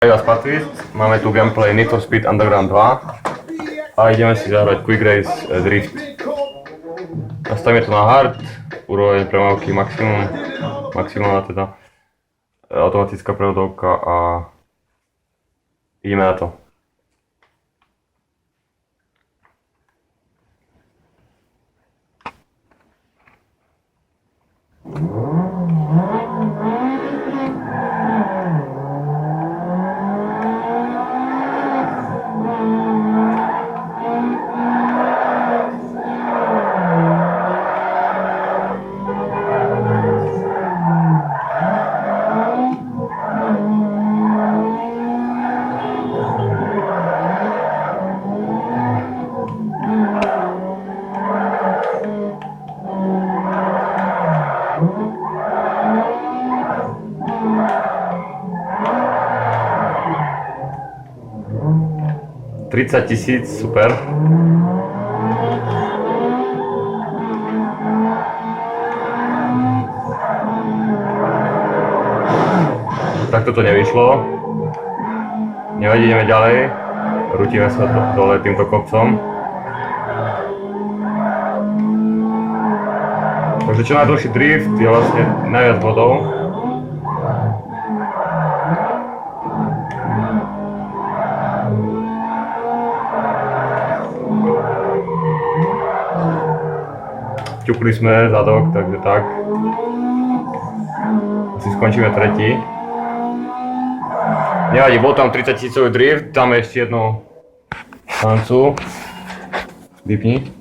Vás Patris, máme tu gameplay Need for Speed Underground 2 a ideme si zahrať Quick Race Drift. Nastavíme to na hard, úroveň premávky maximálna teda, automatická prevodovka a ideme na to. $30 000, super. Tak toto nevyšlo. Nevadí, ideme ďalej. Rútime sa dole týmto kopcom. Takže čo najdlhší drift je vlastne najviac bodov. Ťukli sme zadok, takže tak. Asi skončíme tretí. Nevadí, bol tam 30 000 drift, dáme ešte jednu šancu. Vypni.